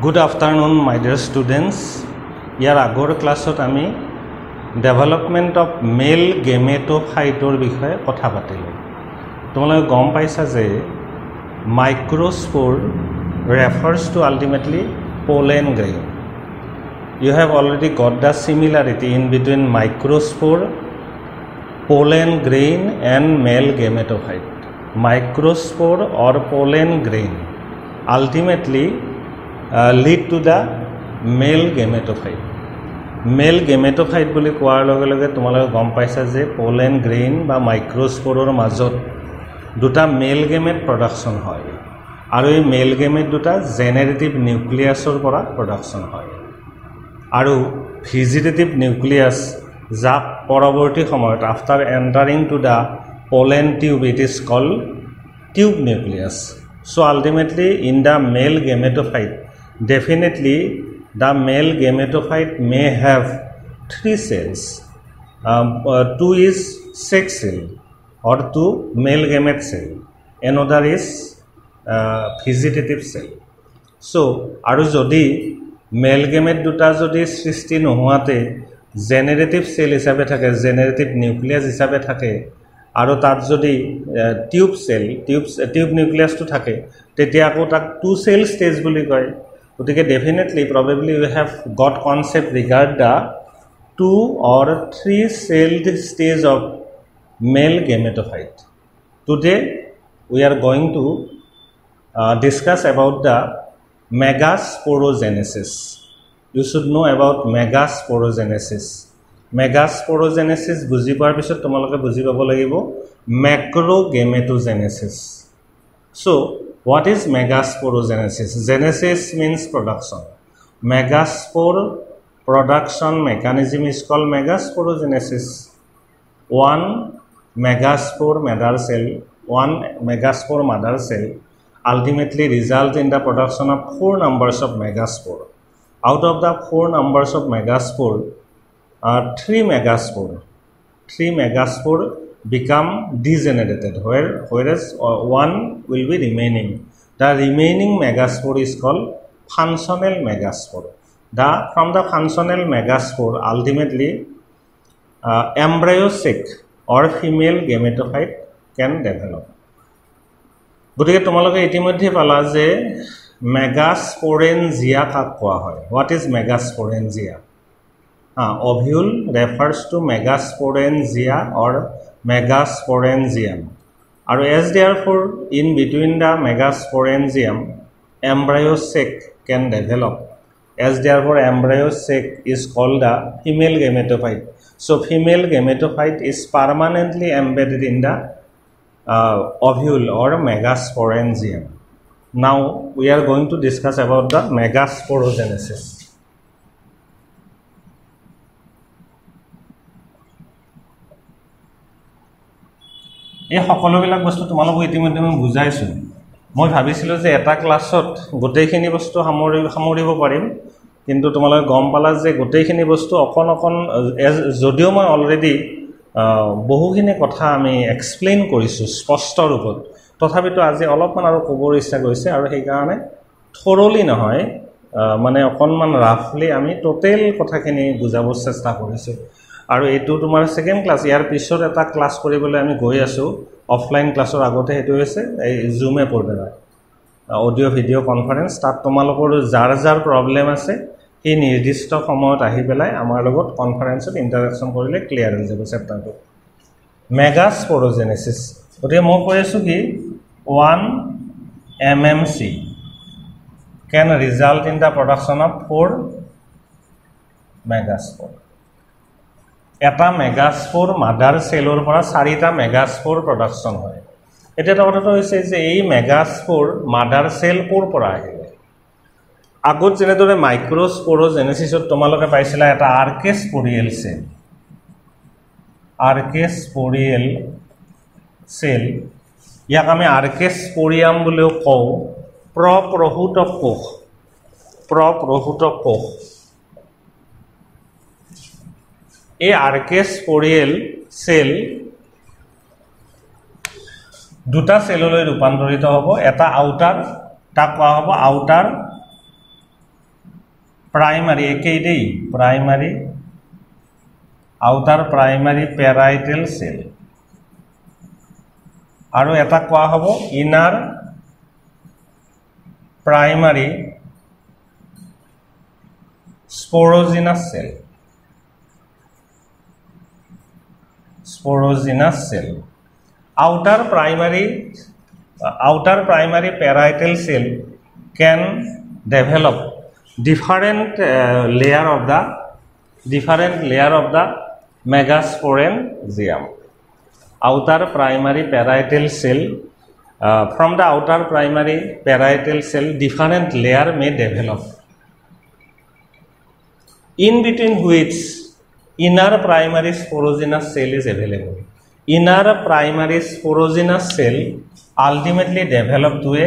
Good afternoon, my dear students. ইয়াৰ আগৰ ক্লাছত আমি ডেভেলপমেন্ট অফ মেল গেমেটোফাইটৰ বিষয়ে কথা পাতিলোঁ। তোমালোকে গম পাইছা যে মাইক্ৰোস্পোৰ refers to ultimately pollen grain. You have already got the similarity in between microspore, pollen grain and male gametophyte. Microspore or pollen grain ultimately lead to the male gametophyte. Male gametophyte বুলি কোৱাৰ লগে লগে তোমালোকে গম পাইছা যে pollen grain বা microsporৰ মাজত দুটা male gamete production হয় আৰু এই male gamete দুটা generative nucleusৰ পৰা production হয় আৰু vegetative nucleus যাক পৰৱৰ্তী সময়ত after entering to the pollen tube it is called tube nucleus. So ultimately in the male gametophyte definitely the male gametophyte may have 3 cells. 2 is sex cell or 2 male gamete cell. Another is vegetative cell. So aru jodi male gamete duta jodi srishti nohuate generative cell hisabe thake, generative nucleus hisabe thake aru tat jodi tube cell tube nucleus to thake tetia ako tak 2 cell stage boli koy. Okay, definitely probably we have got concept regard the 2 or 3 celled stage of male gametophyte. Today we are going to discuss about the megasporogenesis. You should know about megasporogenesis. Megasporogenesis buji par pisot tomaloke buji pabo lagibo macrogametogenesis. So what is megasporogenesis? Genesis means production. Megaspore production mechanism is called megasporogenesis. One megaspore mother cell ultimately result in the production of 4 numbers of megaspore. Out of the 4 numbers of megaspore, 3 megaspore become degenerated, whereas 1 will be remaining. The remaining megaspore is called functional megaspore. From the functional megaspore ultimately embryo-sac or female gametophyte can develop. গতিকে তোমালোকে ইতিমধ্যে পালা যে megasporangia কাক কোৱা হয়. What is megasporangia? Ovule refers to megasporangia or megasporangium. And as therefore in between the megasporangium embryo-sac can develop. As therefore embryo-sac is called the female gametophyte. So female gametophyte is permanently embedded in the ovule or megasporangium. Now we are going to discuss about the megasporogenesis. এই সকলোবিলাক বস্তু তোমালোকক ইতিমধ্যে মই বুজাইছো। মই ভাবিছিলো যে এটা ক্লাছত গোটেইখিনি বস্তু সামৰিব পাৰিম, কিন্তু তোমালোকে গম পালা যে গোটেইখিনি বস্তু অকন যদিও মই অলৰেডি বহুখিনি কথা আমি এক্সপ্লেইন কৰিছো স্পষ্ট ৰূপত, তথাপিতো আজি অলপমান আৰু ক'বৰ ইচ্ছা কৰিছে আৰু সেই কাৰণে থৰলি নহয় মানে অকনমান ৰাফলি আমি টোটেল কথাখিনি বুজাব চেষ্টা কৰিছো। আৰু এটো তোমাৰ সেকেন্ড ক্লাস, ইয়াৰ পিছত এটা ক্লাস কৰিবলৈ আমি গৈ আছো অফলাইন ক্লাসৰ আগতে। হেতু হৈছে এই জুম এপৰ দ্বাৰা অডিও ভিডিও কনফাৰেন্স। তাত তোমালোকৰ যাৰ প্ৰবলেম আছে এই নিৰ্দিষ্ট সময়ত আহি পেলাই আমাৰ লগত কনফাৰেন্সত ইন্টাৰেকশন কৰিলে ক্লিয়াৰ হৈ যাব চেপ্টাৰটো। মেগাস্পোৰোজেনেসিস গতিকে মই কৈ আছো কি 1 mmc can result in the production of 4 megaspore. এটা মেগাস্পোর মাদার সেলৰ পৰা 4টা মেগাস্পোৰ প্ৰডাকশন হয়। এটা কথাটো হৈছে যে এই মেগাস্পোৰ মাদাৰ সেল কোৰ পৰা আহিলে। আগত যেনেদৰে মাইক্ৰোস্পোৰোজেনেসিছত তোমালোকে পাইছিলা এটা আৰ্কেস্পোৰিয়েল সেল, আৰ্কেস্পোৰিয়েল সেল, ইয়াক আমি আৰ্কেস্পোৰিয়াম বুলিও কওঁ। প্ৰপ্ৰহুত কোষ এই আৰ্কেস্পোৰিয়েল সেল দুটা সেললৈ ৰূপান্তৰিত হ'ব। এটা আউটাৰ তাক কোৱা হ'ব আউটাৰ प्राइमरी एकेই দেই primary outer primary parietal cell আৰু এটা কোৱা হ'ব inner primary sporogenous cell outer primary parietal cell can develop different layer of the megasporangium. Outer primary parietal cell from the outer primary parietal cell different layer may develop, in between which inner primary sporogenous cell is available. Inner primary sporogenous cell ultimately develop to a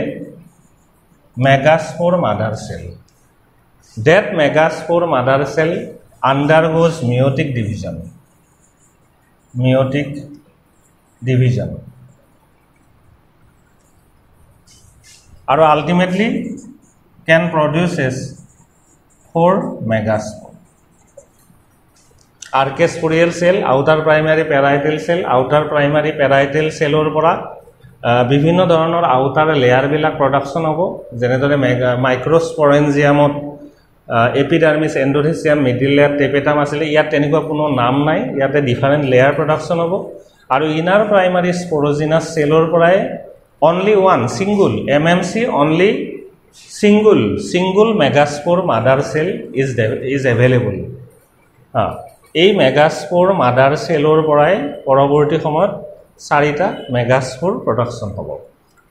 megaspore mother cell. That megaspore mother cell undergoes meiotic division. Or ultimately can produces 4 megaspore. Archaeosporial cell, outer primary parietal cell, outer primary parietal cell or pora বিভিন্ন ধৰণৰ outer layer বিলাক production হ'ব যেনেদৰে মাইক্ৰোস্পোৰেঞ্জিয়ামত epidermis এন্ডোথেচিয়াম middle layer tapetum আছিল ইয়াত তেনেকুৱা কোনো নাম নাই ইয়াতে ডিফাৰেন্ট লেয়াৰ প্ৰডাকশন হ'ব আৰু ইনাৰ প্ৰাইমাৰী স্পোৰোজিনাছ সেলৰ পৰাই only one single MMC only single megaspore mother cell is available. এই মেগাস্পোর মাদার সেলৰ পৰাই পৰৱৰ্তী সময়ত 4টা মেগাস্পোৰ প্ৰডাকশন হ'ব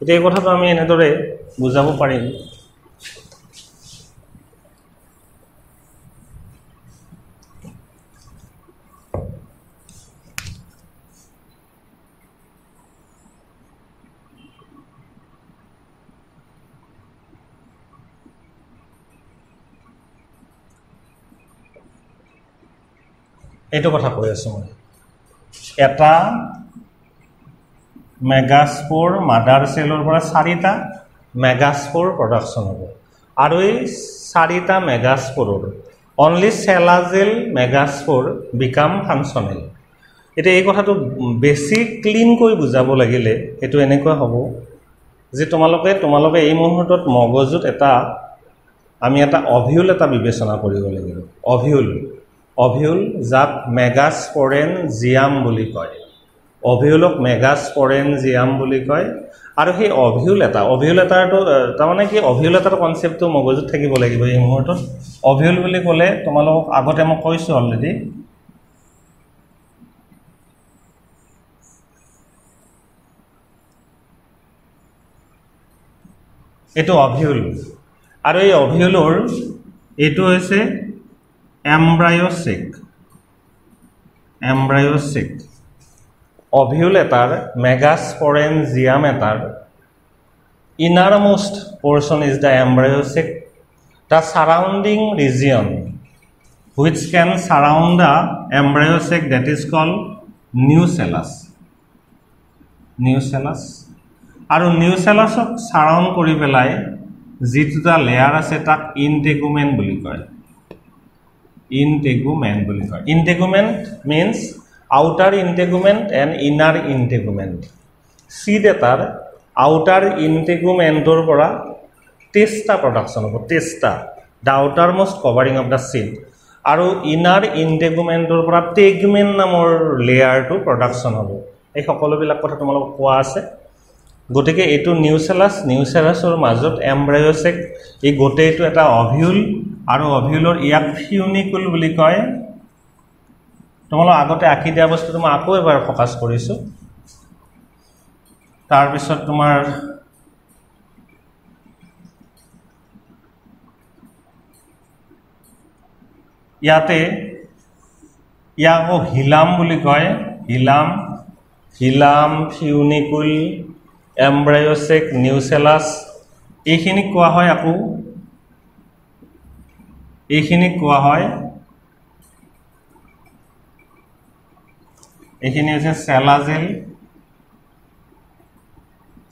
এতিয়া এই কথাটো আমি এনেদৰে বুজাব পাৰিম এইটো কথা কৈ আছো মই এটা মেগাস্পোৰ মাদাৰ সেলৰ পৰা 4টা মেগাস্পোৰ প্ৰডাকশন হ'ব আৰু এই 4টা মেগাস্পোৰৰ only cellazal megaspore become functional. এটা এই কথাটো বেছি ক্লিন কৈ বুজাব লাগিলে এটো এনেকুৱা হ'ব যে তোমালোকে এই মুহূৰ্তত মগজুত এটা আমি এটা অভিউল এটা বিবেচনা কৰিব লাগিব অভিউল যাক মেগাস্পোৰেঞ্জিয়াম বুলি কয় অভিউলক মেগাস্পোৰেঞ্জিয়াম বুলি কয় আৰু সেই অভিউল এটাটো তাৰমানে কি অভিউল এটাৰ কনসেপ্টটো মগজুত থাকিব লাগিব এই মুহূৰ্তত অভিউল বুলি ক'লে তোমালোকক আগতে মই কৈছো অলৰেডি এটো অভিউল আৰু এই অভিউলৰ এটো হৈছে এমব্ৰায়োসিক অভিউল এটাৰ মেগাস্পোৰেঞ্জিয়াম এটাৰ innermost portion is the embryosic the surrounding region which can surround the embryosic that is called nucellus আৰু nucellusক সাৰাউন্ড কৰি পেলাই যেটা লেয়াৰ আছে তাক ইন্টেগুমেন্ট বুলি কয় integument means outer integument and inner integument seed etar outer integumentor pora testa production hobo testa the outermost covering of the seed aru inner integumentor pora tegment namor layer to production hobo ei সকলো বিলাক কথা তোমালোক কোৱা আছে গটিকে এটো নিউসেলাসৰ মাজত এমব্ৰায়োসিক এই গটেটো এটা অভিউল আৰু অভিউলৰ ইয়াক ফিউনিকুল বুলি কয় তোমালোক আগতে আকি দিয়া বস্তুটো মই আকৌ এবাৰ ফোকাস কৰিছো তাৰ পিছত তোমাৰ ইয়াতে ইয়াকো হিলাম বুলি কয় হিলাম ফিউনিকুল এমব্ৰায়োসিক নিউসেলাস এইখিনি কোৱা হয় আকৌ এইখিনি কোৱা হয় এইখিনি হৈছে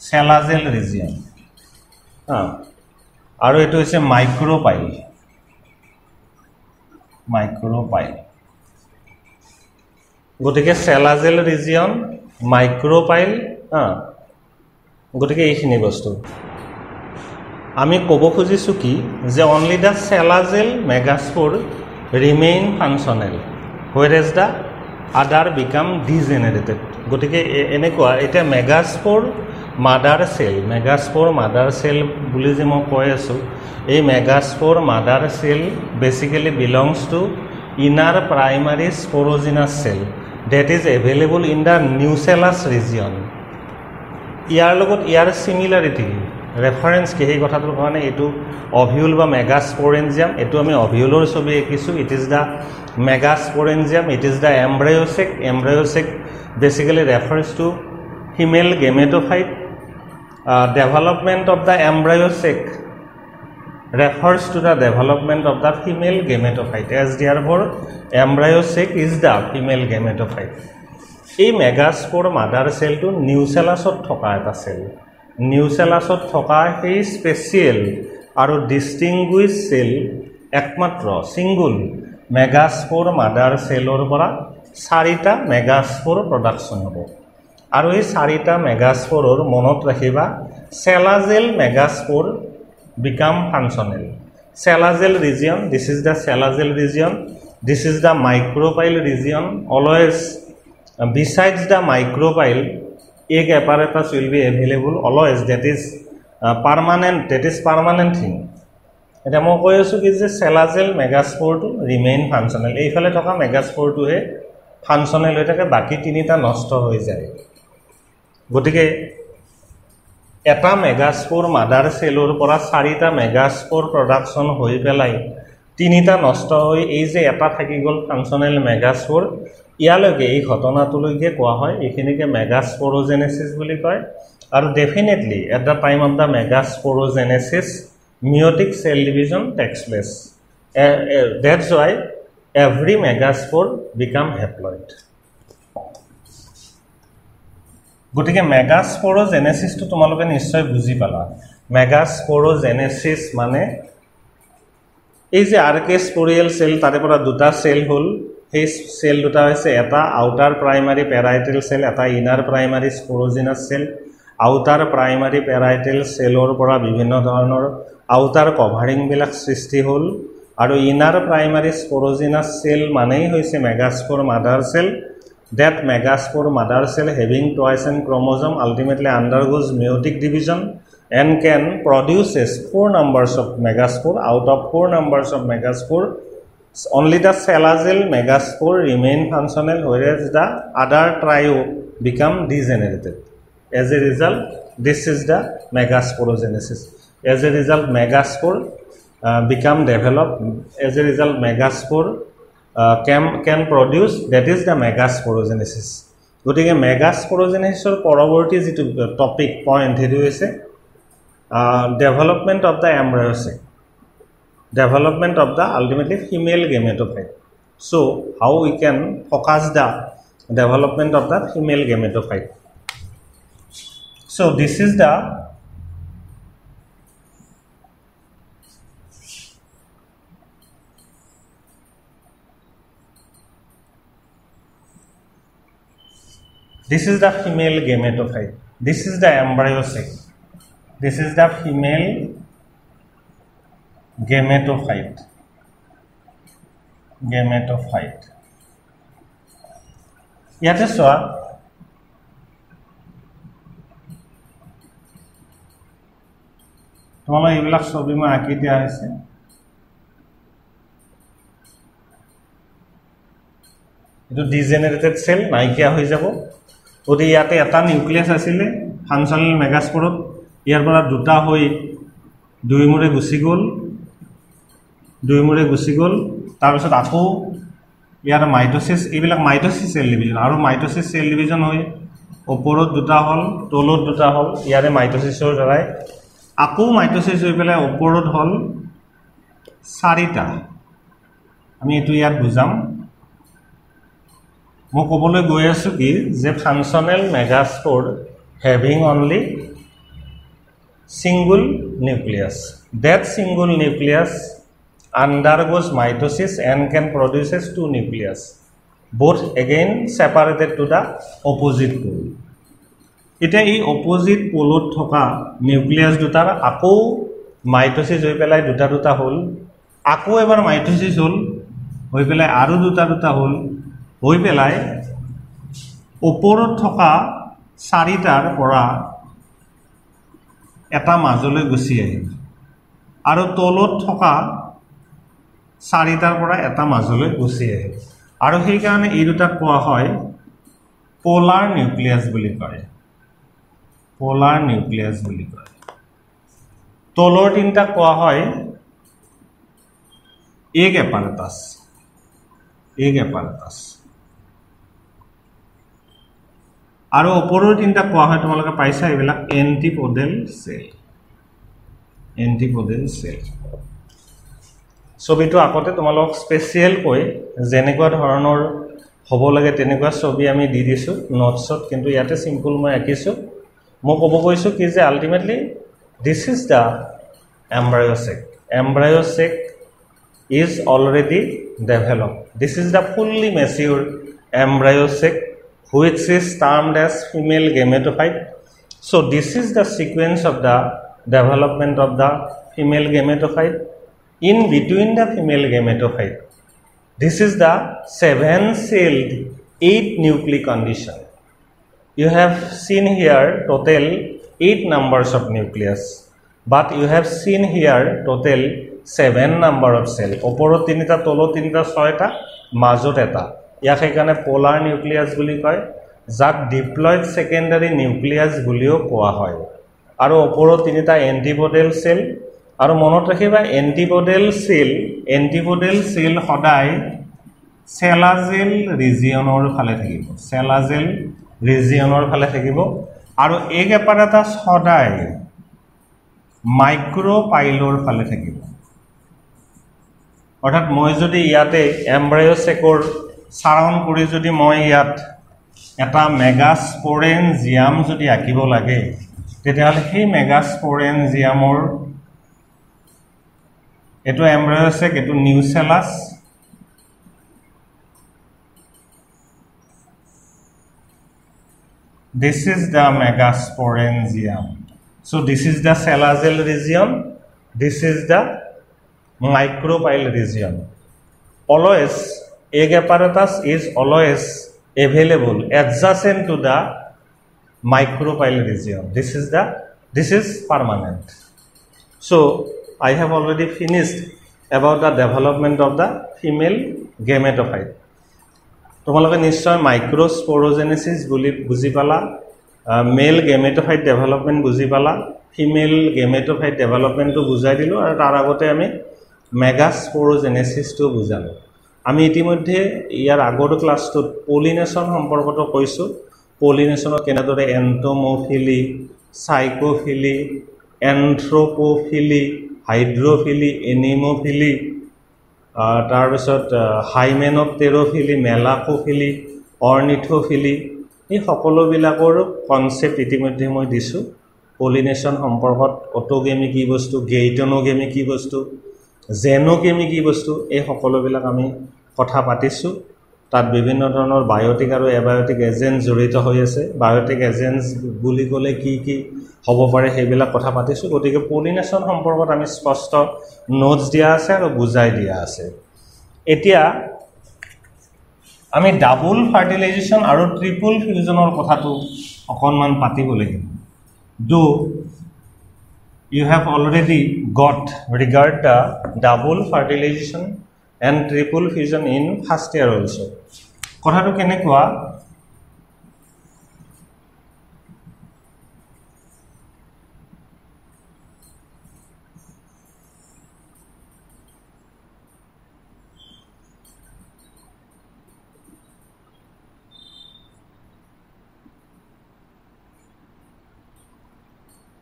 সেলাজেল ৰিজিয়ন আৰু এটো হৈছে মাইক্ৰোপাইল মাইক্ৰোপাইল গতিকে চেলাজেল ৰিজিয়ন মাইক্ৰোপাইল গতিকে এইখিনি বস্তু আমি ক'ব খুজিছোঁ কি যে only the chalazal megaspore remain functional whereas the other become degenerated গতিকে এনেকুৱা এটা মেগাস্পোৰ মাদাৰ সেল বুলি যে মই কৈ আছো এই megaspore mother cell basically belongs to inner primary sporogenous cell that is available in the nucellus region ইয়াৰ লগত ইয়াৰ সিমিলাৰিটি ৰেফাৰেন্স কি এই কথাটোৰ কাৰণে এটো অভিউল বা মেগাস্পোৰেঞ্জিয়াম এটো আমি অভিউলৰ ছবি একিছো it is the megasporangium it is the embryo sac basically refers to female gametophyte development of the embryosec refers to the development of the female gametophyte as therefore embryosec is the female gametophyte এই megaspore mother সেলটো নিউসেলাছত থকা এটা cell নিউসেলাছত থকা এই special আৰু distinguished cell একমাত্ৰ single মেগাস্পোৰ mother সেলৰ পৰা চাৰিটা মেগাস্পোৰ production হ'ব আৰু এই চাৰিটা মেগাস্পোৰৰ মনত ৰাখিবা চেলাজেল মেগাস্পোৰ become functional celazal region this is the celazal region this is the micropyle region always besides the micropyle egg apparatus will be available always that is permanent thing এটা মই কৈ আছো কি যে চেলাজেল মেগাস্পোৰ টু ৰিমেইন ফাংচনেল এইফালে থকা মেগাস্পোৰ two হে functional হৈ থাকে বাকি তিনিটা নষ্ট হৈ যায় গতিকে এটা মেগাস্পোৰ মাদাৰ সেলৰ পৰা চাৰিটা মেগাস্পোৰ প্ৰডাকশন হৈ পেলাই তিনিটা নষ্ট হৈ এই যে এটা থাকি গল ফাংচনেল মেগাস্পোৰ ইয়ালৈকে এই ঘটনাটোলৈকে কোৱা হয় এইখিনিকে মেগাস্পোৰোজেনেসিস বুলি কয় আৰু definitely at the time of the megasporogenesis meiotic cell division takes place that's why every megaspore become haploid গতিকে মেগাস্পোৰোজেনেসিস তো তোমালোকে নিশ্চয় বুজি পালা মেগাস্পোৰোজেনেসিস মানে এই যে আৰ্কেস্পোৰিয়েল সেল তাৰে পৰা দুটা সেল হল এই সেল দুটা হৈছে এটা আউটাৰ প্ৰাইমাৰী প্যাৰাইটেল সেল এটা inner primary sporogenous cell outer primary parietal সেলৰ পৰা বিভিন্ন ধৰণৰ আউটাৰ কভাৰিং বিলাক সৃষ্টি হল আৰু ইনাৰ প্ৰাইমাৰী স্পোৰোজেনাস সেল মানেই হৈছে megaspore mother cell that megaspore mother cell having twice an chromosome ultimately undergoes meiotic division and can produces 4 numbers of megaspore out of 4 numbers of megaspore only the celazal megaspore remain functional whereas the other trio become degenerated as a result this is the megasporogenesis as a result megaspore become developed as a result megaspore can produce that is the megasporogenesis গতিকে মেগাস্পোৰোজেনেসিসৰ পৰৱৰ্তী যেটো topic point হেতু হৈছে development of the embryosec development of the ultimately female gametophyte so how we can focus the development of the female gametophyte so this is the this is the female gametophyte this is the embryosec this is the female gametophyte ইয়াতে সোয়া তোমালোক এইবিলাক ছবি মই আঁকি দিয়া হৈছে এটো ডিজেনাৰেটেড cell নাইকিয়া হৈ যাব ওদি ইয়াতে এটা নিউক্লিয়াস আছিল ফাংশনাল মেগাস্পোৰত ইয়াৰ পৰা দুটা হৈ দুই মুৰে গুছি গল তাৰ পিছত আকৌ ইয়াৰ মাইটোসিস এইবিলাক মাইটোসিস সেল ডিভিজন আৰু মাইটোসিস সেল ডিভিজন হৈ ওপৰত দুটা হল তলত দুটা হল ইয়াৰে মাইটোসিসৰ দ্বাৰাই আকৌ মাইটোসিস হৈ পেলাই ওপৰত হল চাৰিটা আমি এটো ইয়াত বুজাম মই কবলৈ গৈ আছো কি যে functional মেগাস্পোৰ having only single nucleus that single nucleus undergoes mitosis and can produces two nucleus, both again separated to the opposite pole. Ite ei opposite pole thoka nucleus dutar ako mitosis hoi pelai duta hol, ako ebar mitosis hol hoi pelai aru duta hol, hoi pelai oporot thoka saritar pora eta মাজলৈ গুছি আহিল আৰু তলত থকা চাৰিটাৰ পৰা এটা মাজলৈ গুছি আহিল আৰু সেই কাৰণে এই দুটা কোৱা হয় পোলাৰ নিউক্লিয়াছ বুলি কয় পোলাৰ নিউক্লিয়াছ বুলি কয় তলৰ তিনটা কোৱা হয় এগ এপাৰেটাছ আৰু ওপৰৰ তিনটা কোৱা হয় তোমালোকে পাইছা এইবিলাক এন্টিপোডেল সেল ছবিটো আগতে তোমালোক স্পেশাল কৈ যেনেকুৱা ধৰণৰ হ'ব লাগে তেনেকুৱা ছবি আমি দি দিছো নোটছত কিন্তু ইয়াতে সিম্পল মই আঁকিছো মই ক'ব কৈছো কি যে ultimately this is da embryo sac is already developed. This is the fully mature embryo sac which is termed as female gametophyte. So this is the sequence of the development of the female gametophyte. In between the female gametophyte, this is the 7-celled 8 nuclei condition. You have seen here total 8 numbers of nucleus, but you have seen here total 7 number of cell. Oporo tinita tolo tinita 6ta মাজত eta. ইয়াক এখানে পোলার nucleus বুলি কয় যাক diploid secondary nucleus বুলিও কোৱা হয় আৰু ওপৰৰ তিনিটা এন্টিপোডেল সেল আৰু মনত ৰাখিবা এন্টিপোডেল সেল সদায় সেলাজেল ৰিজিয়নৰ ফালে থাকিব আৰু এগ এপাৰেটাছ সদায় মাইক্ৰোপাইলৰ ফালে থাকিব অৰ্থাৎ মই যদি ইয়াতে এমব্ৰায়ো সেকৰ সাৰাউণ্ড কৰি যদি মই ইয়াত এটা মেগাস্পোৰেঞ্জিয়াম যদি আঁকিব লাগে তেতিয়াহ'লে সেই মেগাস্পোৰেঞ্জিয়ামৰ এটো এমব্ৰায়ো সেক এটো nucellus this is the megasporangium so this is the cellazal region this is the micropyle region always egg apparatus is always available adjacent to the micropyle region this is permanent so I have already finished about the development of the female gametophyte তোমালোকে নিশ্চয় মাইক্ৰোস্পোৰোজেনেসিস বুজি পালা মেল গেমেটোফাইট development বুজি পালা female গেমেটোফাইট ডেভেলপমেন্টটো বুজাই দিলো আৰু তাৰ আগতে আমি মেগাস্পোৰোজেনেসিসটো বুজালো আমি ইতিমধ্যে ইয়াৰ আগৰ ক্লাছটোত পলিনেশন সম্পৰ্কটো কৈছো পলিনেশনৰ কেনেদৰে এন্টোমোফিলি সাইকোফিলি এন্থ্ৰোপোফিলি হাইড্ৰোফিলি এনিমোফিলি তাৰ পিছত হাইমেনপটেৰোফিলি মেলাকোফিলি অৰ্নিথোফিলি এই সকলো বিলাকৰ কনসেপ্ট ইতিমধ্যে মই দিছো পলিনেশন সম্পৰ্কত অটোগেমি কি বস্তু গেইটনোগেমি কি বস্তু জেনোগেমি কি বস্তু এই সকলো বিলাক আমি কথা পাতিছো তাত বিভিন্ন ধৰণৰ বায়োটিক আৰু এবায়োটিক এজেন্ট জড়িত হৈ আছে বায়োটিক এজেন্টস বুলি ক'লে কি কি হ'ব পাৰে সেইবিলাক কথা পাতিছো গতিকে পলিনেশন সম্পৰ্কত আমি স্পষ্ট নোটস দিয়া আছে আৰু বুজাই দিয়া আছে এতিয়া আমি ডাবল ফাৰ্টিলাইজেশন আৰু ট্ৰিপল ফিউজনৰ কথাটো অকনমান পাতিব লাগিব do you have already got regard the double fertilization and triple fusion in first year also কথাটো কেনেকুৱা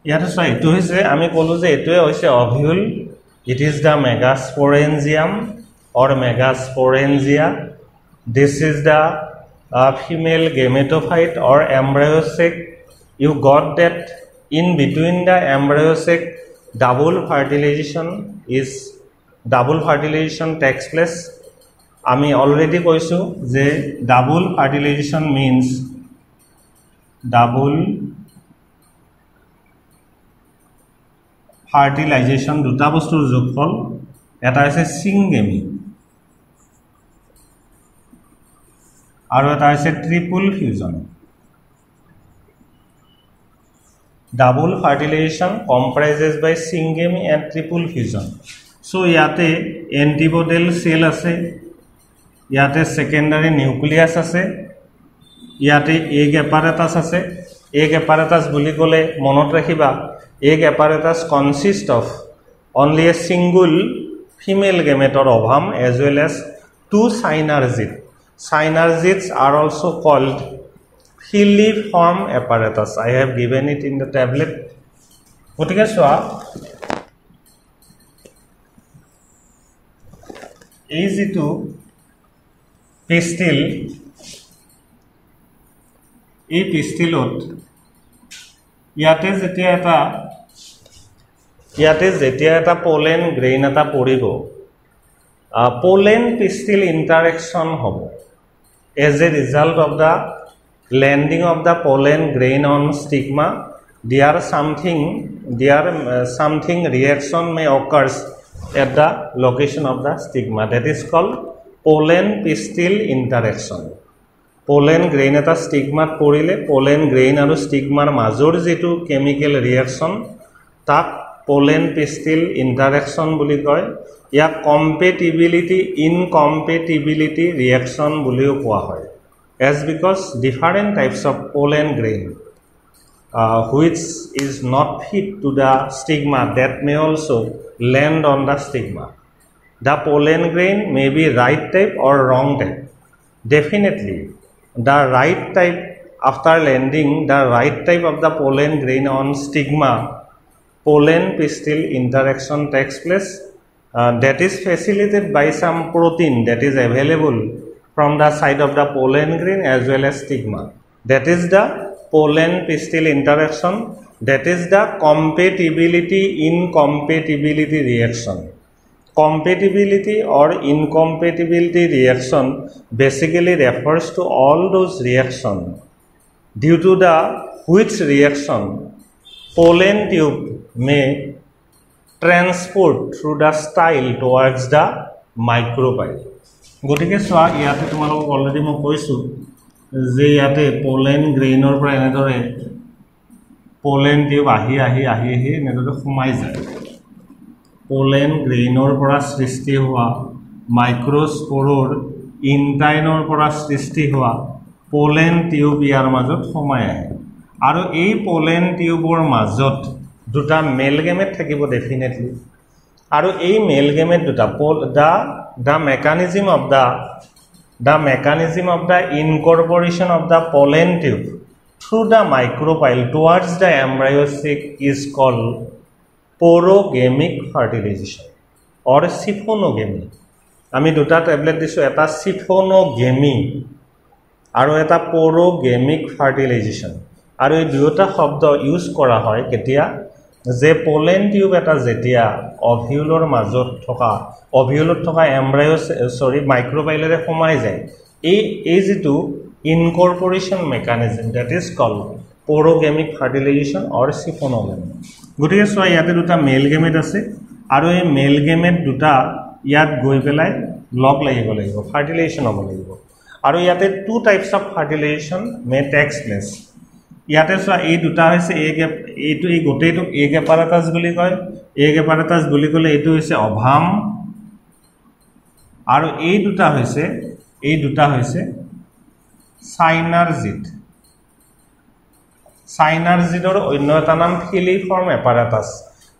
ইয়াতে চাই এটো হৈছে আমি কলো যে এটোৱে হৈছে অভিউল it is the megasporangium or megasporangia this is the female gametophyte or embryo sac you got that in between the embryo sac double fertilization is double fertilization takes place. আমি already কৈছো যে double fertilization means double fertilization দুটা বস্তুৰ যোগফল এটা আছে syngamy আৰু এটা আছে triple fusion. Double fertilization comprises by syngamy and triple fusion. So yate antibodal cell ase, yate secondary nucleus ase, yate egg apparatus ase. Egg apparatus buli kole monot rakhiba, egg apparatus consists of only a single female gamete or ovum as well as two synergids. Synergids are also called filiform apparatus. I have given it in the tablet. গতিকে সোয়া এই যেটো পিস্টিল এই পিস্টিলত ইয়াতে যেতিয়া এটা pollen grain এটা পৰিব pollen পিস্টিল ইন্টাৰেকশন হ'ব as a result of the landing of the pollen grain on stigma. There something reaction may occurs at the location of the stigma, that is called pollen pistil interaction. Pollen grain eta stigma porile pollen grain aru stigmar major jetu chemical reaction tak pollen pistil interaction buli koy. Ya compatibility incompatibility reaction buliও কোৱা হয়, as because different types of pollen grain which is not fit to the stigma that may also land on the stigma. The pollen grain may be right type or wrong type. Definitely the right type, after landing the right type of the pollen grain on stigma, pollen pistil interaction takes place. That is facilitated by some protein that is available from the side of the pollen grain as well as stigma. That is the pollen pistil interaction. That is the compatibility incompatibility reaction. Compatibility or incompatibility reaction basically refers to all those reactions due to the which reaction pollen tube may transport through the style towards the micropyle. গতিকে সোয়া ইয়াতে তোমালোক already মই কৈছো যে ইয়াতে pollen গ্ৰেইনৰ পৰা এনেদৰে pollen tube আহি এনেদৰে সোমাই যায় পোলেন গ্ৰেইনৰ পৰা সৃষ্টি হোৱা মাইক্ৰোস্পোৰৰ ইনটাইনৰ পৰা সৃষ্টি হোৱা পোলেন টিউব ইয়াৰ মাজত সোমাই আহে আৰু এই পোলেন টিউবৰ মাজত দুটা মেল গেমেট থাকিব ডেফিনেটলি আৰু এই মেল গেমেট দুটা the mechanism of the incorporation of the pollen tube through the micropyle towards the embryo sac is called porogamic fertilization or siphonogamy. আমি দুটা ট্যাবলেট দিছো, এটা siphonogamy আৰু এটা porogamic fertilization, আৰু এই দুটা শব্দ ইউজ কৰা হয় কেতিয়া যে পোলেন টিউব এটা যেতিয়া অভিউলৰ মাজত থকা এমব্ৰায়ো মাইক্ৰোপাইলেৰে সোমাই যায় এই যেটো ইনকৰ্পোৰেশন mechanism that is called porogamic fertilization or siphonogamy. গতিকে সোয়া ইয়াতে দুটা মেল গেমেট আছে আৰু এই মেল গেমেট দুটা ইয়াত গৈ পেলাই লগ লাগিব ফাৰ্টিলাইজেশন হ'ব লাগিব আৰু ইয়াতে two types of fertilisation may takes place. ইয়াতে সোয়া এই দুটা হৈছে এইটো এই গোটেইটো এগ এপাৰাটাছ বুলি কয়. এগ এপাৰাটাছ বুলি ক'লে এইটো হৈছে অভাম আৰু এই দুটা হৈছে সাইনাৰজিড. সাইনাৰজিডৰ অন্য এটা নাম ফিলিফৰ্ম এপাৰাটাছ.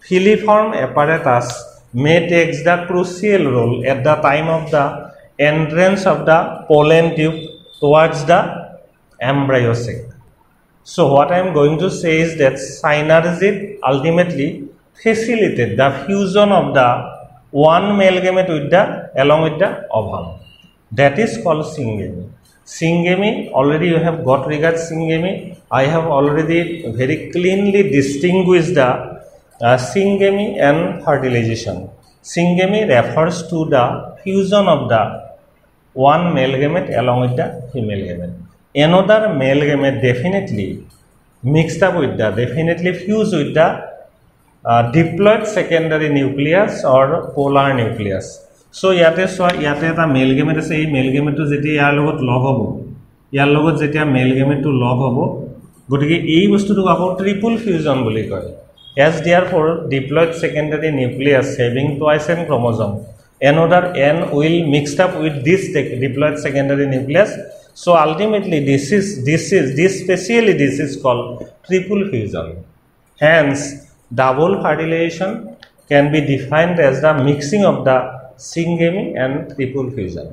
Filiform apparatus may take the crucial role at the time of the entrance of the pollen tube towards the embryo sac. So what I am going to say is that synergid ultimately facilitate the fusion of the one male gamete along with the ovum. That is called syngamy. Syngamy, already you have got regard syngamy. I have already very cleanly distinguished the syngamy and fertilization. Syngamy refers to the fusion of the one male gamete along with the female gamete. Another male gamete definitely mixed up with the, definitely fused with the diploid secondary nucleus or polar nucleus. So yate eta male gamete ase, ei male gamete to jeti yar logot log hobo, yar logot jetia male gamete to log hobo, gotike ei bostu to apo triple fusion boli koy. As therefore diploid secondary nucleus having twice n chromosome, another n will mixed up with this diploid secondary nucleus. So ultimately this is called triple fusion. Hence double fertilization can be defined as the mixing of the syngamy and triple fusion.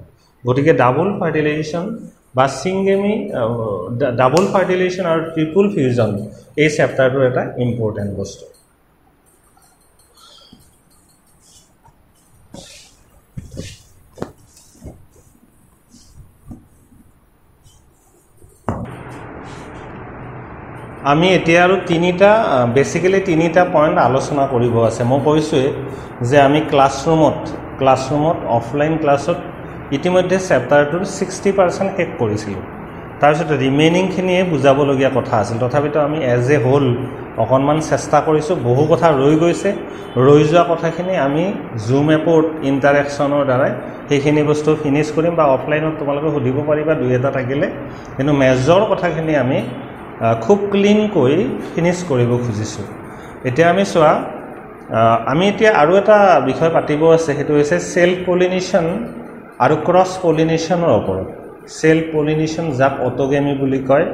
Gotike double fertilization বা syngamy, double fertilization or triple fusion এই চ্যাপ্টাৰটোৰ এটা important বস্তু। আমি এতিয়া আৰু basically তিনিটা point আলোচনা কৰিব আছে। মই কৈছোৱে যে আমি ক্লাছৰুমত অফলাইন ক্লাছত ইতিমধ্যে চ্যাপ্টাৰটোৰ 60% শেষ কৰিছিলোঁ। তাৰপিছত ৰিমেইনিংখিনিয়ে বুজাবলগীয়া কথা আছিল, তথাপিতো আমি এজ এ হোল অকণমান চেষ্টা কৰিছোঁ। বহু কথা ৰৈ গৈছে, ৰৈ যোৱা কথাখিনি আমি জুম এপত ইণ্টাৰেকশ্যনৰ দ্বাৰাই সেইখিনি বস্তু ফিনিছ কৰিম, বা অফলাইনত তোমালোকে সুধিব পাৰিবা দুই এটা থাকিলে, কিন্তু মেজৰ কথাখিনি আমি খুব ক্লিনকৈ ফিনিছ কৰিব খুজিছোঁ। এতিয়া আমি চোৱা, আমি এতিয়া আৰু এটা বিষয় পাতিব আছে, সেইটো হৈছে সেলফ পলিনেশ্যন আৰু ক্ৰছ পলিনেশ্যনৰ ওপৰত। সেলফ পলিনেশ্যন যাক অটোগেমি বুলি কয়,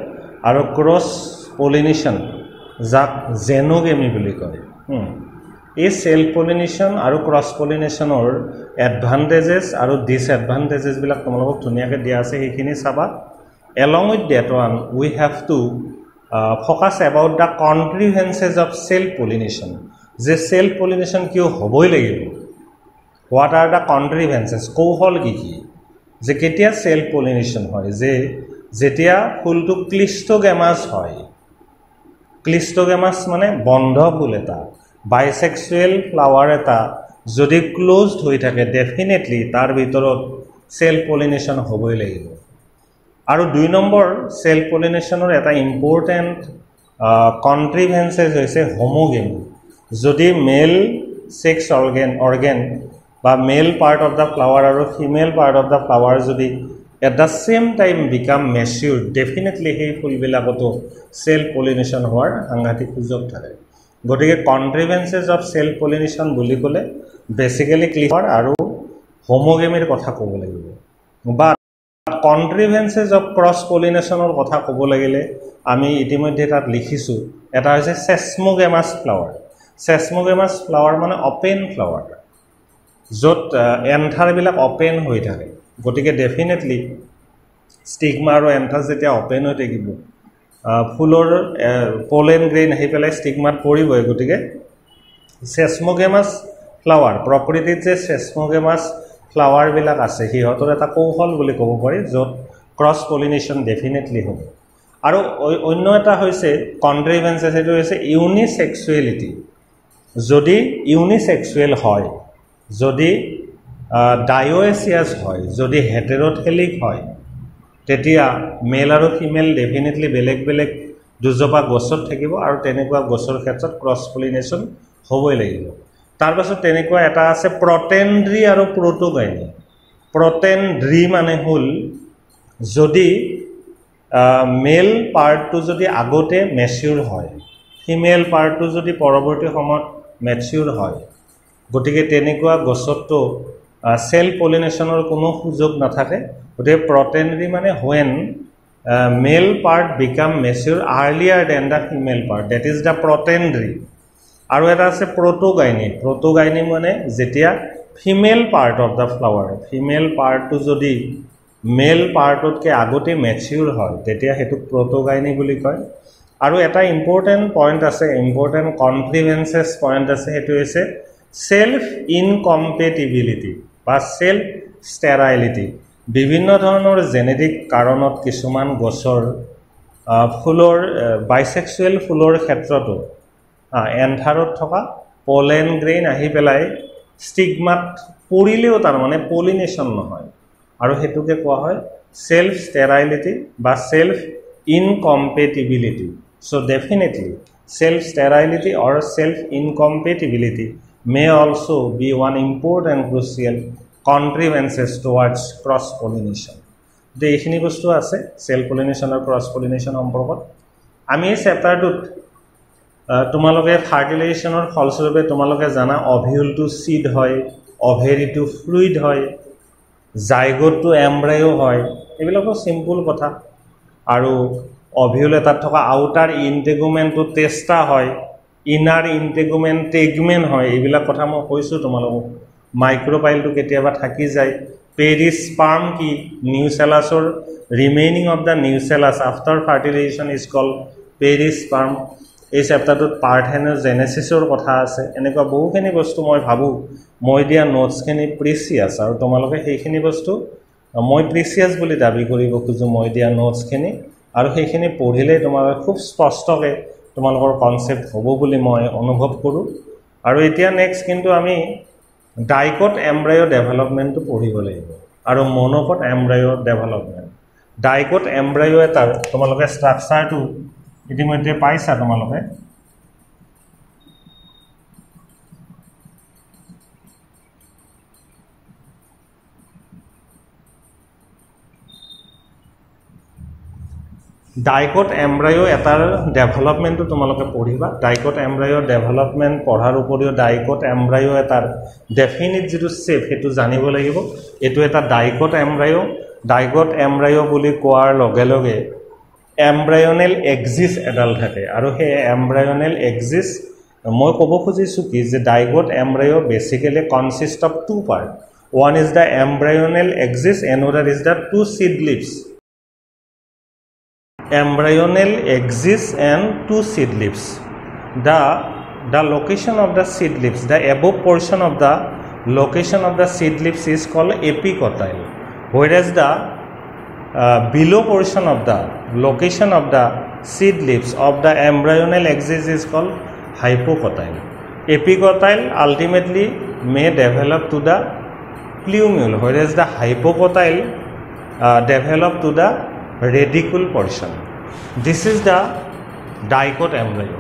আৰু ক্ৰছ পলিনেশ্যন যাক জেনোগেমি বুলি কয়। এই সেলফ পলিনেশ্যন আৰু ক্ৰছ পলিনেশ্যনৰ এডভান্টেজেছ আৰু ডিসএডভান্টেজেছবিলাক তোমালোকক ধুনীয়াকৈ দিয়া আছে, সেইখিনি চাবা। Along with that one, we have to focus about the contrivances of self-pollination. যে self-pollination কিয় হ'বই লাগিব, what are the contrivances, কৌশল কি কি, যে কেতিয়া self-pollination হয়, যে যেতিয়া ফুলটো ক্লিষ্টগেমাছ হয়। ক্লিষ্টগেমাছ মানে বন্ধ ফুল এটা, বাইসেক্সুৱেল ফ্লাৱাৰ এটা যদি ক্লোজড হৈ থাকে, ডেফিনেটলি তাৰ ভিতৰত self-pollination হ'বই লাগিব। আৰু 2 নম্বৰ সেলফ পলিনেশ্যনৰ এটা ইম্পৰ্টেন্ট কন্ট্ৰিভেন্সেছ হৈছে হোমোগেমি। যদি মেল সেক্স অৰ্গেন বা male part of the flower আৰু female part of the flower যদি at the same time become mature, definitely সেই ফুলবিলাকতো সেলফ পলিনেশ্যন হোৱাৰ সাংঘাতিক সুযোগ থাকে। গতিকে কন্ট্ৰিভেন্সেছ অফ সেলফ পলিনেশ্যন বুলি ক'লে বেচিকেলি ক্লিয়াৰ আৰু হোমোগেমিৰ কথা ক'ব লাগিব। বা কন্ট্ৰিভেন্সেছ অফ ক্ৰছ পলিনেশ্যনৰ কথা ক'ব লাগিলে আমি ইতিমধ্যে তাত লিখিছোঁ, এটা হৈছে চেছমোগেমাছ ফ্লাৱাৰ। চেছমোগেমাছ ফ্লাৱাৰ মানে অপেন ফ্লাৱাৰ, য'ত এন্থাৰবিলাক অপেন হৈ থাকে। গতিকে ডেফিনেটলি ষ্টিগমা আৰু এন্থাৰ যেতিয়া অপেন হৈ থাকিব, ফুলৰ পলেন গ্ৰেইন আহি পেলাই ষ্টিগমাত পৰিবই। গতিকে চেছমোগেমাছ ফ্লাৱাৰ, প্ৰকৃতিত যে চেছমোগেমাছ ফ্লাৱাৰবিলাক আছে, সিহঁতৰ এটা কৌশল বুলি ক'ব পাৰি, য'ত ক্ৰছ পলিনেশ্যন ডেফিনেটলি হ'ব। আৰু অন্য এটা হৈছে কন্ট্ৰিভেন্সেছ, সেইটো হৈছে ইউনিচেক্সুৱেলিটি। যদি ইউনিচেক্সুৱেল হয়, যদি ডায়োএচিয়াছ হয়, যদি হেটেৰোথেলিক হয়, তেতিয়া মেল আৰু ফিমেল ডেফিনেটলি বেলেগ বেলেগ দুজোপা গছত থাকিব, আৰু তেনেকুৱা গছৰ ক্ষেত্ৰত ক্ৰছ পলিনেশ্যন হ'বই লাগিব। তাৰপাছত তেনেকুৱা এটা আছে প্ৰটেন্ড্ৰি আৰু প্ৰটোগাইনি। প্ৰটেন্ড্ৰি মানে হ'ল যদি মেল পাৰ্টটো যদি আগতে মেচিউৰ হয়, ফিমেল পাৰ্টটো যদি পৰৱৰ্তী সময়ত মেচিউৰ হয়, গতিকে তেনেকুৱা গছততো সেলফ পলিনেশ্যনৰ কোনো সুযোগ নাথাকে। গতিকে প্ৰটেন্ড্ৰি মানে when male part become mature earlier than the female part, that is the protandry. আৰু এটা আছে প্ৰটোগাইনি। প্ৰটোগাইনি মানে যেতিয়া female part of the flower, female পাৰ্টটো যদি মেল পাৰ্টতকৈ আগতে মেচিউৰ হয়, তেতিয়া সেইটোক প্ৰটোগাইনি বুলি কয়। আৰু এটা ইম্পৰ্টেণ্ট পইণ্ট আছে, ইম্পৰ্টেণ্ট কনফ্লুৱেঞ্চেছ পইণ্ট আছে, সেইটো হৈছে সেলফ ইনকম্পেটিবিলিটি বা সেলফ ষ্টেৰাইলিটি। বিভিন্ন ধৰণৰ জেনেটিক কাৰণত কিছুমান গছৰ ফুলৰ বাইসেক্সুৱেল ফুলৰ ক্ষেত্ৰতো এন্থাৰত থকা পলেন গ্ৰেইন আহি পেলাই স্টিগমাত পৰিলেও তাৰ মানে পলিনেশন নহয় আৰু হেতুকে কোৱা হয় সেলফ স্টেৰাইলিটি বা self incompatibility so definitely self sterility or self incompatibility may also be one important crucial contrivances towards cross pollination the ekhini bostu ase self pollination or cross pollination সম্পৰ্কত আমি এই চেপ্টাৰটোত তোমালোকে ফাৰ্টিলাইজেশনৰ ফলস্বৰূপে তোমালোকে জানা অভিউল টু সিড হয় অভেৰি two fluid হয় zygote two এমব্ৰায়ো হয় এবিলাকো সিম্পল কথা আৰু অভিউল এটাত থকা আউটাৰ ইন্টেগুমেন্ট টু টেস্টা হয় ইনাৰ ইন্টেগুমেন্ট টেগমেন্ট হয় এইবিলাক কথা মই কৈছো তোমালোকক মাইক্ৰোপাইলটো কেতিয়াবা থাকি যায় পেৰিস্পাৰ্ম কি নিউসেলাছৰ remaining of the nucellus after fertilisation is called perisperm এই চেপ্টাৰটোত পাৰ্থেনোজেনেসিছৰ কথা আছে এনেকুৱা বহুখিনি বস্তু মই ভাবো মই দিয়া নোটছখিনি প্ৰিচিয়াছ আৰু তোমালোকে সেইখিনি বস্তু মই প্ৰিচিয়াছ বুলি দাবী কৰিব খুজো মই দিয়া নোটছখিনি আৰু সেইখিনি পঢ়িলে তোমালোকে খুব স্পষ্টকৈ তোমালোকৰ কনসেপ্ট হ'ব বুলি মই অনুভৱ কৰো আৰু এতিয়া নেক্সট কিন্তু আমি ডাইকট এমব্ৰায়ো ডেভেলপমেন্টটো পঢ়িব লাগিব আৰু মনোকট এমব্ৰায়ো ডেভেলপমেন্ট ডাইকট এমব্ৰায়ো এটাৰ তোমালোকে ষ্ট্ৰাকচাৰটো ইতিমধ্যে পাইছা তোমালোকে ডাইকট এমব্ৰায়ো এটাৰ ডেভেলপমেন্টটো তোমালোকে পঢ়িবা ডাইকট এমব্ৰায়ো ডেভেলপমেন্ট পঢ়াৰ উপৰিও ডাইকট এমব্ৰায়ো এটাৰ ডেফিনিট যেটো শেপ হেতু জানিব লাগিব এটো এটা ডাইকট এমব্ৰায়ো বুলি কোৱাৰ লগে লগে এমব্ৰায়নেল এক্সিস এডাল থাকে আৰু হে এমব্ৰায়নেল এক্সিস মই ক'ব খুজিছো কি যে dicot embryo basically consist of two part one is the embryonal axis another is the two seed leaves embryonal axis and two seed leaves the location of the seed leaves the above portion of the location of the seed leaves is called epicotyle whereas the below portion of the location of the seed leaves of the embryonal axis is called hypocotyle epicotyle ultimately may develop to the plumule whereas the hypocotyle develop to the radicle portion this is the dicot embryo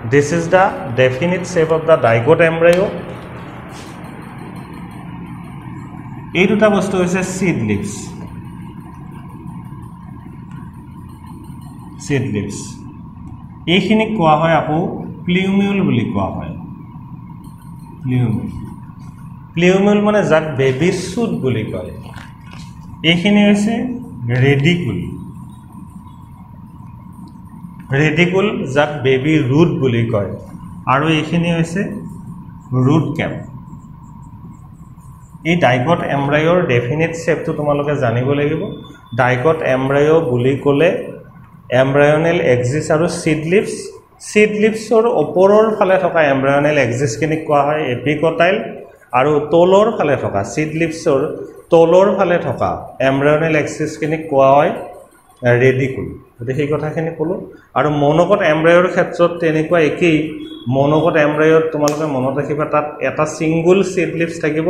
this is the definite shape of the dicot embryo এই দুটা বস্তু হৈছে seed leaves এইখিনি কোৱা হয় আপু প্লিউমিউল বুলি কোৱা হয় প্লিউমিউল মানে যাক বেবি সুট বুলি কয় এইখিনি হৈছে ৰেডিকুল যাক বেবি ৰুট বুলি কয় আৰু এইখিনি হৈছে ৰুট ক্যাপ এই ডাইকট এমব্ৰায়ৰ ডেফিনিট শেপটো তোমালোকে জানিব লাগিব ডাইকট এমব্ৰায়ো বুলি ক'লে এমব্ৰায়নেল এক্সিস আৰু seed leavesৰ ওপৰৰ ফালে থকা এমব্ৰায়নেল এক্সিস কিনি কোৱা হয় এপিকটাইল আৰু তলৰ ফালে থকা seed leavesৰ তলৰ ফালে থকা এমব্ৰায়নেল এক্সিস কিনি কোৱা হয় ৰেডিকুল গতে সেই কথাখিনি কলো আৰু মনোকট এমব্ৰায়ৰ ক্ষেত্ৰত তেনেকুৱা একেই মনোকট এমব্ৰায়ত তোমালোকে মনত ৰাখিবা তাত এটা সিঙ্গল seed leaves থাকিব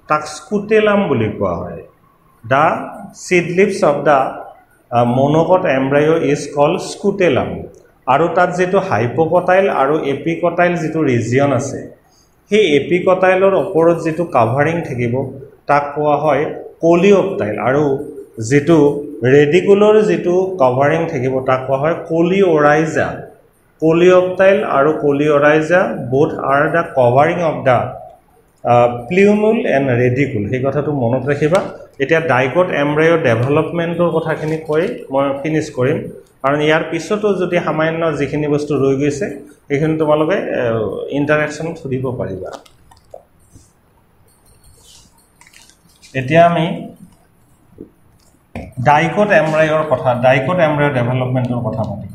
তাক স্কুটেলাম বুলি কোৱা হয় the seed leaves of the monocot embryo is called scutellum আৰু তাত যেটো হাইপোকটাইল আৰু এপিকটাইল যেটো ৰিজিয়ন আছে সেই এপিকটাইলৰ ওপৰত যেটো কভাৰিং থাকিব তাক কোৱা হয় কোলিঅপটাইল আৰু যেটো ৰেডিকুলৰ যেটো কভাৰিং থাকিব তাক কোৱা হয় কোলিঅৰাইজা কোলিঅপটাইল আৰু কোলিঅৰাইজা both are the covering of the plumule and radicle সেই কথাটো মনত ৰাখিবা এতিয়া ডাইকট এমব্ৰায়ো ডেভেলপমেন্টৰ কথাখিনি কৈ মই ফিনিশ কৰিম কাৰণ ইয়াৰ পিছতো যদি সামান্য যিখিনি বস্তু ৰৈ গৈছে এইখিনি তোমালোকে ইন্টাৰেকশন কৰিব পাৰিবা এতিয়া আমি ডাইকট এমব্ৰায়ৰ কথা ডাইকট এমব্ৰায়ো ডেভেলপমেন্টৰ কথা পাতিম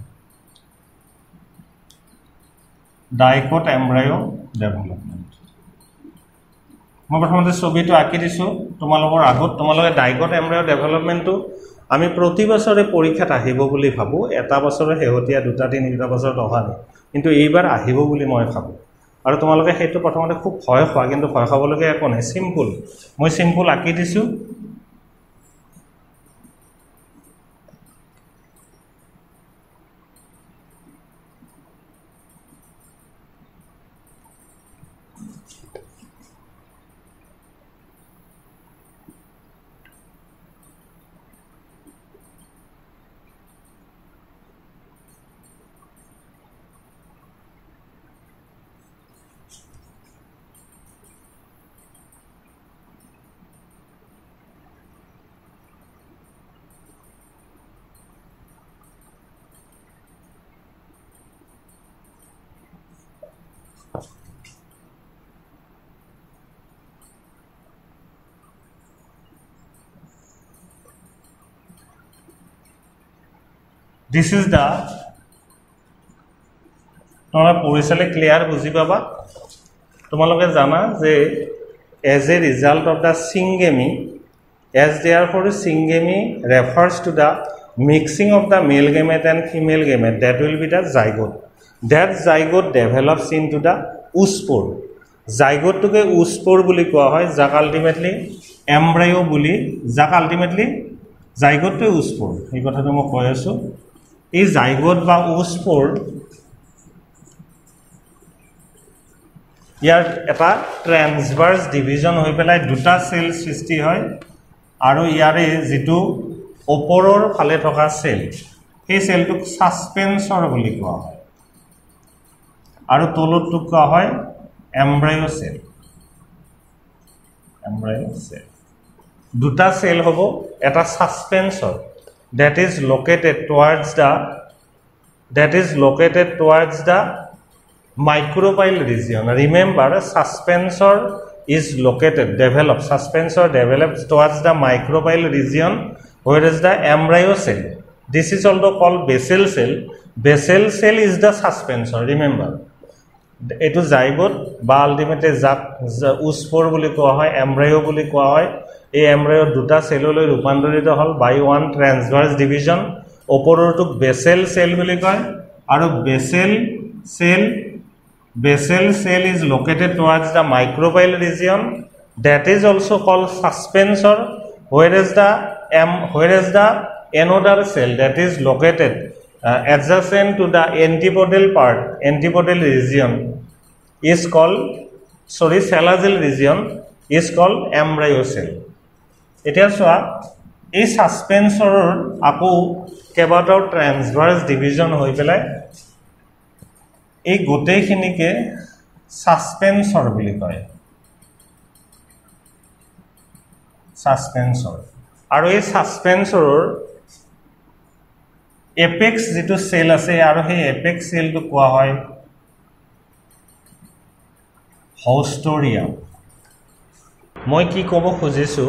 ডাইকট এমব্ৰায়ো ডেভেলপমেন্ট মই প্ৰথমতে ছবিটো আঁকি দিছো তোমালোকৰ আগত তোমালোকে ডাইকট এমব্ৰায়ো ডেভেলপমেন্টটো আমি প্ৰতি বছৰে পৰীক্ষাত আহিব বুলি ভাবো এটা বছৰৰ হেহতিয়া দুটা তিনিটা বছৰত অহা নাই কিন্তু এইবাৰ আহিব বুলি মই ভাবো আৰু তোমালোকে হেতু প্ৰথমতে খুব ভয় খোৱা কিন্তু ভয় খাবলগীয়া একো নাই সিম্পল মই সিম্পল আঁকি দিছো This is the তোমরা পরিচালে ক্লিয়ার বুঝি পাবা তোমালোকে জানা যে as a result of the syngamy as therefore syngamy refers to the mixing of the male gamete and female gamete that will be the zygote that zygote develops into the oospore zygote to ke oospore boli koa hoy jak ultimately embryo boli jak ultimately zygote to oospore ei kotha to mo koi asu এই zygote বা ওস্পোর ইয়ার এটা transverse division হৈ পেলাই দুটা cell সৃষ্টি হয় আৰু ইয়াৰে যেটো ওপৰৰ ফালে থকা সেল এই সেলটোক সাসপেন্সৰ বুলি কোৱা হয় আৰু তলৰটো কোৱা হয় এমব্ৰায়ো সেল দুটা সেল হ'ব এটা সাসপেন্সৰ that is located towards the micropyle region remember suspensor is develops towards the micropyle region where is the embryo cell this is also called basal cell is the suspensor remember etu zygote ba ultimately oospore boli koa hoy embryo boli koa hoy এই embryo দুটা সেললৈ ৰূপান্তৰিত হল by one transverse division ওপৰৰটোক basal cell বুলি কয় আৰু basal cell is located towards the micropyle region that is also called suspensor whereas the another cell that is located adjacent to the antipodal region is called salazal region is called embryo cell এতিয়া সোয়া এই সাসপেন্সৰৰ আকো কেবাটাও ট্ৰান্সভাৰ্স division হৈ পেলাই এই গোটেইখিনিকে সাসপেন্সৰ বুলি কয় সাসপেন্সৰ আৰু এই সাসপেন্সৰৰ এপেক্স যেটো সেল আছে আৰু সেই এপেক্স সেলটো কোৱা হয় হাউস্টোৰিয়াম মই কি ক'ব খুজিছো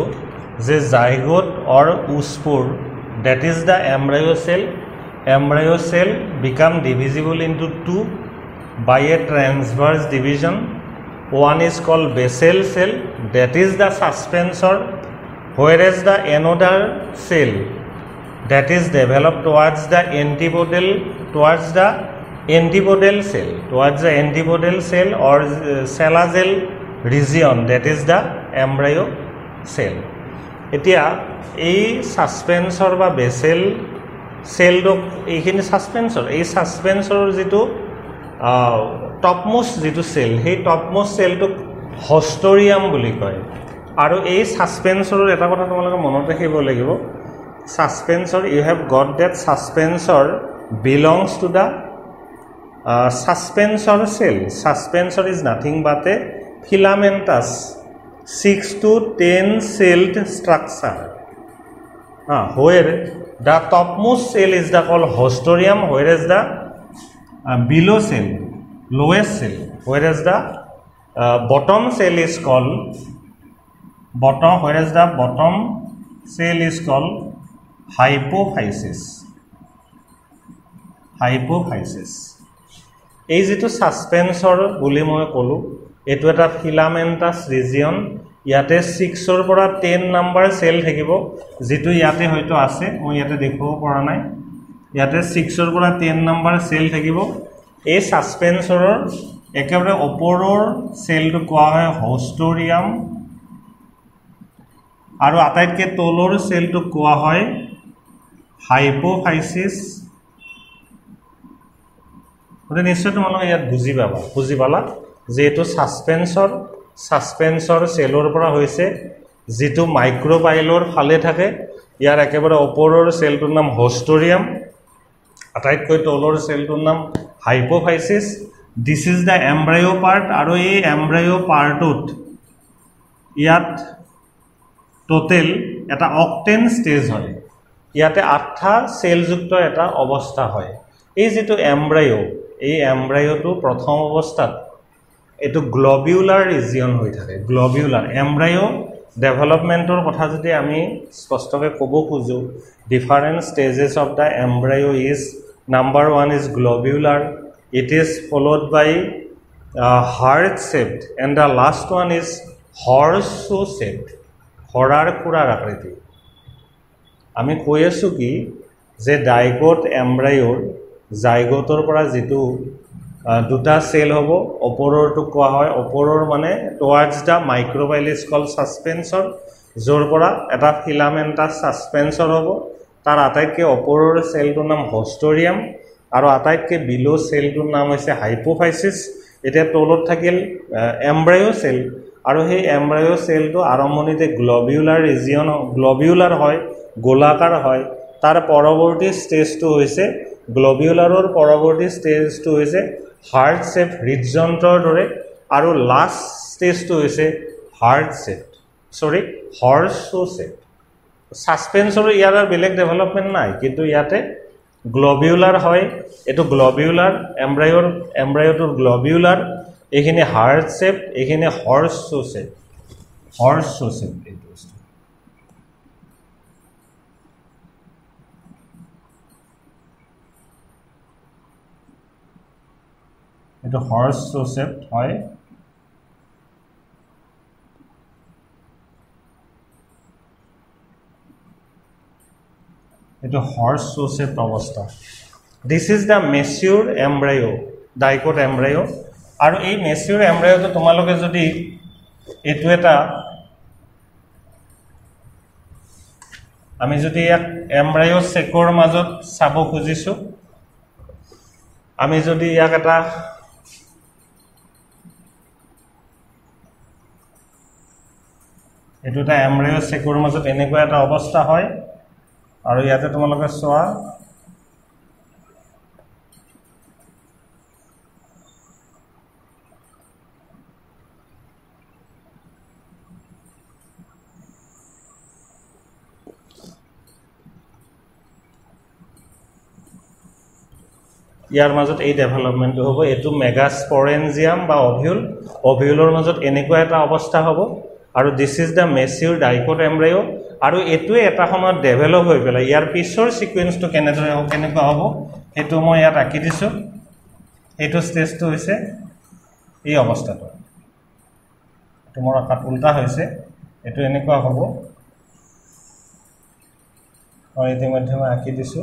যে zygote or oospore that is the embryo cell become divisible into two by a transverse division one is called basal cell that is the suspensor whereas the another cell that is developed towards the antipodal cell or salazal region that is the embryo cell এতিয়া এই সাসপেন্সৰ বা Bessel সেলডক এইখিনি সাসপেন্সৰৰ যেটো topmost যেটো cell সেই topmost সেলটোক হস্টোৰিয়াম বুলি কয় আৰু এই সাসপেন্সৰৰ এটা কথা তোমালোকে মনত ৰাখিব লাগিব সাসপেন্সৰ you have got that suspensor belongs to the suspensor cell suspensor is nothing but a filamentous 6 to 10 celled structure where the topmost cell is called hostorium whereas the below cell lowest cell whereas the bottom cell is called hypophysis এই যেটো সাসপেন্সৰ বুলি মই কলো এটো এটা filamentous region ইয়াতে 6 ৰ পৰা 10 নাম্বাৰ সেল থাকিব যেটো ইয়াতে হয়তো আছে মই ইয়াতে দেখব পৰা নাই ইয়াতে 6 ৰ পৰা 10 নাম্বাৰ সেল থাকিব এই সাসপেন্সৰৰ একেবাৰে ওপৰৰ সেলটো কোৱা হয় হোস্টোৰিয়াম আৰু আটাইতকৈ তলৰ সেলটো কোৱা হয় হাইপোফাইসিস ওতে নিশ্চয় তোমালোকে ইয়াত বুজি পালা যে এটো সাসপেন্সৰ সেলৰ পৰা হৈছে যেটো মাইক্ৰোবাইলৰ ফালে থাকে ইয়াৰ একেবাৰে ওপৰৰ সেলটোৰ নাম হোস্টোৰিয়াম আটাইতকৈ তলৰ সেলটোৰ নাম hypophysis this is the embryo part আৰু এই এমব্রায়ো পার্টত ইয়াত টোটাল এটা অক্টেন স্টেজ হয় ইয়াতে 8টা সেলযুক্ত এটা অৱস্থা হয় এই যেটো এমব্ৰায়ো এই এমব্ৰায়োটো প্ৰথম অৱস্থাত এটো গ্লোবিউলাৰ ৰিজিয়ন হৈ থাকে গ্লোবিউলাৰ এমব্ৰায়ো ডেভেলপমেন্টৰ কথা যদি আমি স্পষ্টকৈ ক'ব খুজো different stages of the embryo is number 1 is globular it is followed by heart shaped and the last one is horseshoe shaped horar kurar akriti ami koi asu ki je digote embryo zygotor pora jitu duta cell hobo oporor to koa hoy oporor mane towards the microvilli is called suspensor jor pora eta filamentous suspensor hobo tar ataike oporor cell to nam hostoryum আৰু আটাইতকৈ বিলো সেলটোৰ নাম হৈছে hypophysis এটা তলত থাকিল এমব্ৰায়ো cell আৰু সেই এমব্ৰায়ো সেলটো আৰম্ভণিতে গ্লোবিউলাৰ হয় গোলাকাৰ হয় তাৰ পৰৱৰ্তী ষ্টেজটো হৈছে গ্লোবিউলাৰৰ পৰৱৰ্তী ষ্টেজটো হৈছে হাৰ্ট শেপ হৃদযন্ত্ৰৰ দৰে আৰু লাষ্ট ষ্টেজটো হৈছে হৰ্সশু শেপ সাসপেন্সৰ ইয়াৰ বেলেগ ডেভেলপমেন্ট নাই কিন্তু ইয়াতে গ্লোবিউলার হয় এটো গ্লোবিউলার এমব্রায়োটোর গ্লোবিউলার এখানে হার্ট শেপ এখানে হর্সশু শেপ এটো হর্সশু শেপ হয় এটো হর্সশু শেপ অবস্থা this is da mature embryo dicot embryo আৰু এই মেচিউৰ এমব্ৰায়োটো তোমালোকে যদি এটো এটা আমি যদি এক এমব্ৰায়ো সেকৰ মাজত চাব খুজিছো আমি যদি ইয়াক এটা এটো এটা এমব্ৰায়ো সেকৰ মাজত এনেকুৱা এটা অৱস্থা হয় আৰু ইয়াতে তোমালোকে সোৱা ইয়াৰ মাজত এই ডেভেলপমেন্ট হ'ব এটো মেগাস্পোৰেঞ্জিয়াম বা অভিউলৰ মাজত এনেকুৱা এটা অৱস্থা হ'ব আৰু this is the mature dicot embryo আৰু এটোৱে এটা সময়ত ডেভেলপ হৈ গলা ইয়াৰ পিছৰ সিকোয়েন্সটো কেনেকুৱা হ'ব এটো মই ইয়াত আকি দিছো এটো ষ্টেজটো হৈছে এই অৱস্থাটো তোমাৰ আকাত উল্টা হৈছে এটো এনেকুৱা হ'ব আৰু ইতিমধ্যে মই আকি দিছো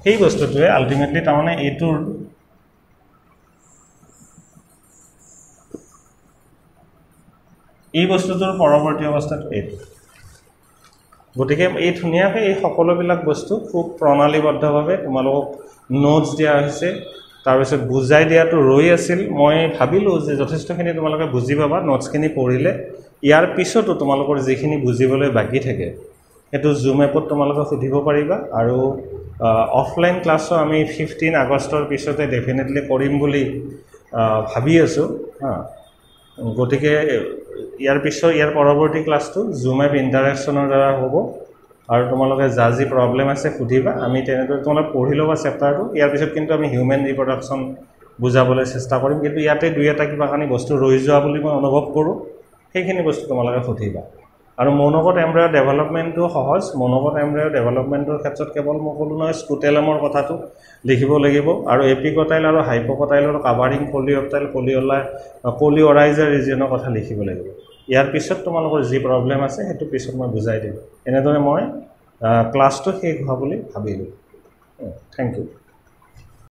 এই বস্তুটোৱে আলটিমেটলি তাৰমানে এইটোৰ এই বস্তুটোৰ পৰৱৰ্তী অৱস্থাটো এইটো গতিকে এই ধুনিয়াকে এই সকলোবিলাক বস্তু খুব প্ৰণালীবদ্ধভাৱে তোমালোকক নোটস দিয়া হৈছে তাৰপিছত বুজাই দিয়াটো ৰৈ আছিল মই ভাবিলো যে যথেষ্টখিনি তোমালোকে বুজি পাবা নোটসখিনি পঢ়িলে ইয়াৰ পিছতো তোমালোকৰ যিখিনি বুজিবলৈ বাকি থাকে এটো জুম এপত তোমালোকে সুধিব পাৰিবা আৰু অফলাইন ক্লাছও আমি 15 আগষ্টৰ পিছতে ডেফিনেটলি কৰিম বুলি ভাবি আছো গতিকে ইয়াৰ পৰৱৰ্তী ক্লাছটো জুম এপ ইন্টাৰেকচনৰ দ্বাৰা হ'ব আৰু তোমালোকে জাজি প্ৰবলেম আছে সুধিবা আমি তেনেকৈ তোমালোক পঢ়ি লবা চেপ্টাৰটো ইয়াৰ পিছত কিন্তু আমি হিউম্যান ৰিপ্ৰডাকচন বুজাবলৈ চেষ্টা কৰিম কিন্তু ইয়াতে দুই এটা কিবা কানি বস্তু ৰৈ যোৱা বুলি মই অনুভৱ কৰো সেইখিনি বস্তু তোমালোকে সুধিবা আৰু মনোকট এমব্ৰায়ো ডেভেলপমেন্টটো সহজ মনোকট এমব্ৰায়ো ডেভেলপমেন্টৰ ক্ষেত্ৰত কেৱল মই ক'লো নহয় স্কুটেলামৰ কথাটো লিখিব লাগিব আৰু এপিকটাইল আৰু হাইপোকটাইলৰ কাভাৰিং পলিঅপ্টাইল পলিঅৰাইজাৰ ৰিজিয়নৰ কথা লিখিব লাগিব ইয়াৰ পিছত তোমালোকৰ যি প্ৰবলেম আছে হেতু পিছত মই বুজাই দিম এনেদৰে মই ক্লাছটো শেষ হোৱা বুলি ভাবিলোঁ। Thank U.